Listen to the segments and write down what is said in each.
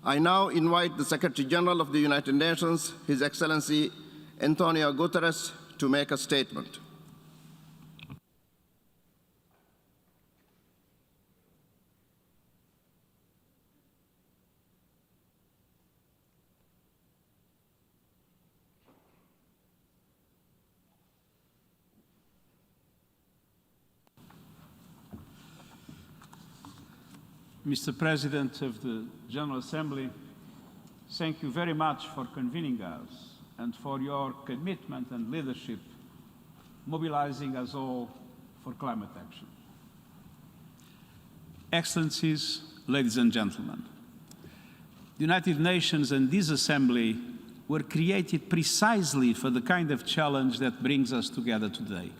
I now invite the Secretary General of the United Nations, His Excellency Antonio Guterres, to make a statement. Mr. President of the General Assembly, thank you very much for convening us and for your commitment and leadership, mobilizing us all for climate action. Excellencies, ladies and gentlemen, the United Nations and this Assembly were created precisely for the kind of challenge that brings us together today.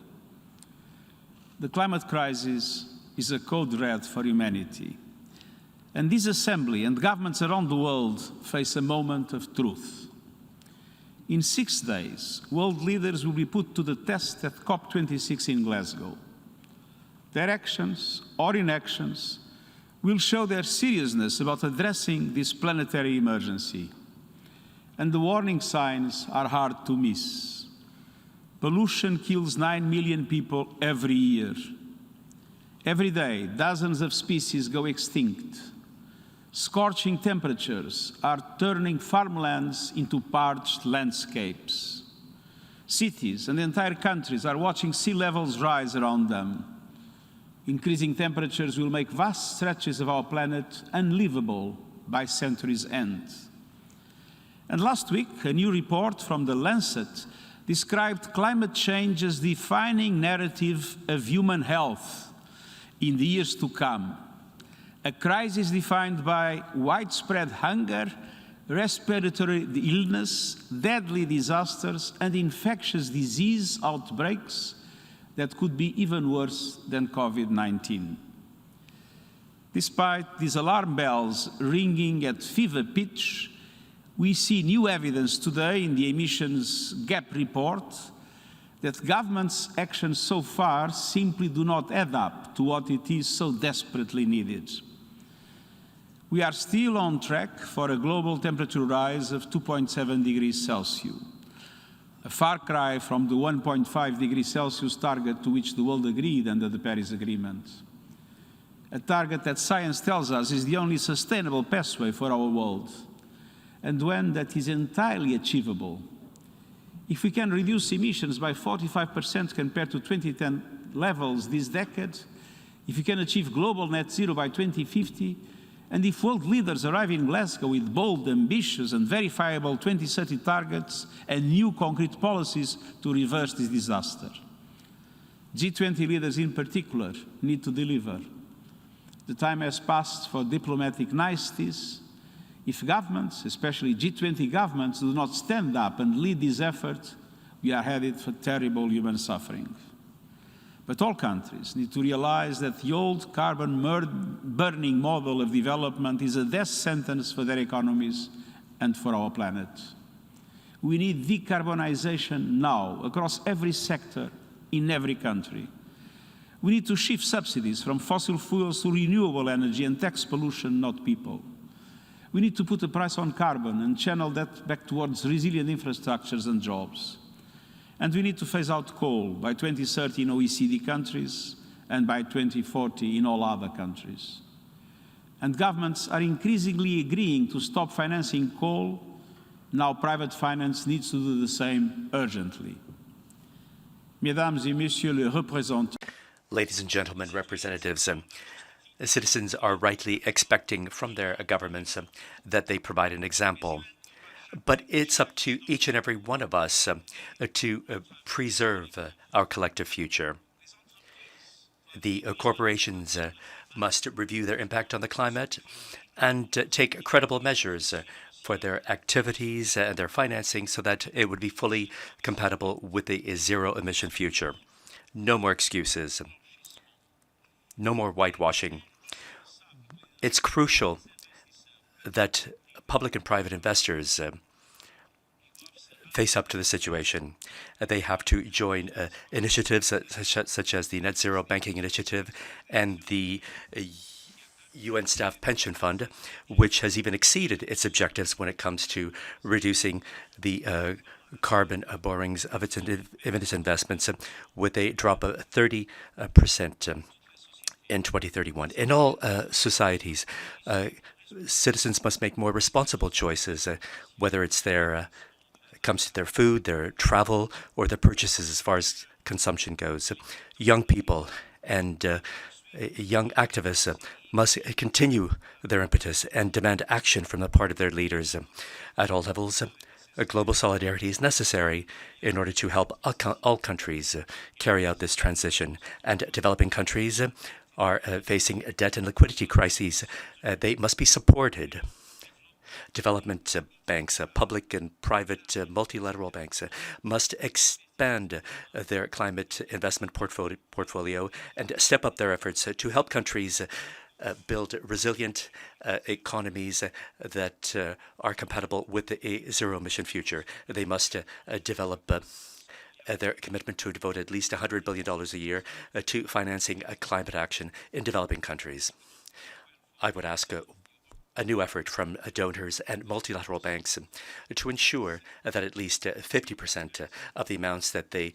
The climate crisis is a code red for humanity. And this Assembly and governments around the world face a moment of truth. In 6 days, world leaders will be put to the test at COP26 in Glasgow. Their actions or inactions will show their seriousness about addressing this planetary emergency. And the warning signs are hard to miss. Pollution kills 9 million people every year. Every day, dozens of species go extinct. Scorching temperatures are turning farmlands into parched landscapes. Cities and entire countries are watching sea levels rise around them. Increasing temperatures will make vast stretches of our planet unlivable by century's end. And last week, a new report from The Lancet described climate change as the defining narrative of human health in the years to come. A crisis defined by widespread hunger, respiratory illness, deadly disasters, and infectious disease outbreaks that could be even worse than COVID-19. Despite these alarm bells ringing at fever pitch, we see new evidence today in the emissions gap report that governments' actions so far simply do not add up to what it is so desperately needed. We are still on track for a global temperature rise of 2.7 degrees Celsius, a far cry from the 1.5 degrees Celsius target to which the world agreed under the Paris Agreement. A target that science tells us is the only sustainable pathway for our world, and one that is entirely achievable. If we can reduce emissions by 45% compared to 2010 levels this decade, if we can achieve global net zero by 2050, and if world leaders arrive in Glasgow with bold, ambitious and verifiable 2030 targets and new concrete policies to reverse this disaster. G20 leaders in particular need to deliver. The time has passed for diplomatic niceties. If governments, especially G20 governments, do not stand up and lead this effort, we are headed for terrible human suffering. But all countries need to realize that the old carbon-burning model of development is a death sentence for their economies and for our planet. We need decarbonization now, across every sector, in every country. We need to shift subsidies from fossil fuels to renewable energy and tax pollution, not people. We need to put a price on carbon and channel that back towards resilient infrastructures and jobs. And we need to phase out coal by 2030 in OECD countries and by 2040 in all other countries. And governments are increasingly agreeing to stop financing coal. Now private finance needs to do the same urgently. Mesdames et Messieurs les représentants. Ladies and gentlemen, representatives, citizens are rightly expecting from their governments that they provide an example. But it's up to each and every one of us to preserve our collective future. The corporations must review their impact on the climate and take credible measures for their activities and their financing so that it would be fully compatible with a zero-emission future. No more excuses. No more whitewashing. It's crucial that public and private investors face up to the situation. They have to join initiatives such as the Net Zero Banking Initiative and the UN Staff Pension Fund, which has even exceeded its objectives when it comes to reducing the carbon borrowings of its investments, with a drop of 30% in 2031. In all societies, citizens must make more responsible choices, whether it's comes to their food, their travel, or their purchases as far as consumption goes. Young people and young activists must continue their impetus and demand action from the part of their leaders at all levels. Global solidarity is necessary in order to help all countries carry out this transition. And developing countries are facing debt and liquidity crises. They must be supported. Development banks, public and private multilateral banks, must expand their climate investment portfolio and step up their efforts to help countries build resilient economies that are compatible with a zero-emission future. They must develop their commitment to devote at least $100 billion a year to financing climate action in developing countries. I would ask a new effort from donors and multilateral banks to ensure that at least 50% of the amounts that they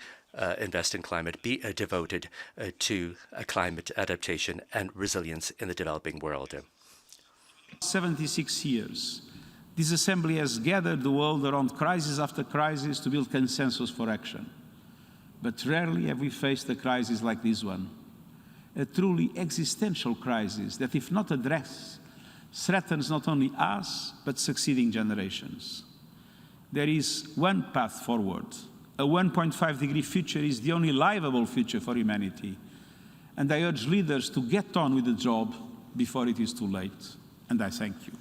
invest in climate be devoted to climate adaptation and resilience in the developing world. 76 years, this Assembly has gathered the world around crisis after crisis to build consensus for action. But rarely have we faced a crisis like this one, a truly existential crisis that, if not addressed, threatens not only us, but succeeding generations. There is one path forward. A 1.5-degree future is the only livable future for humanity. And I urge leaders to get on with the job before it is too late. And I thank you.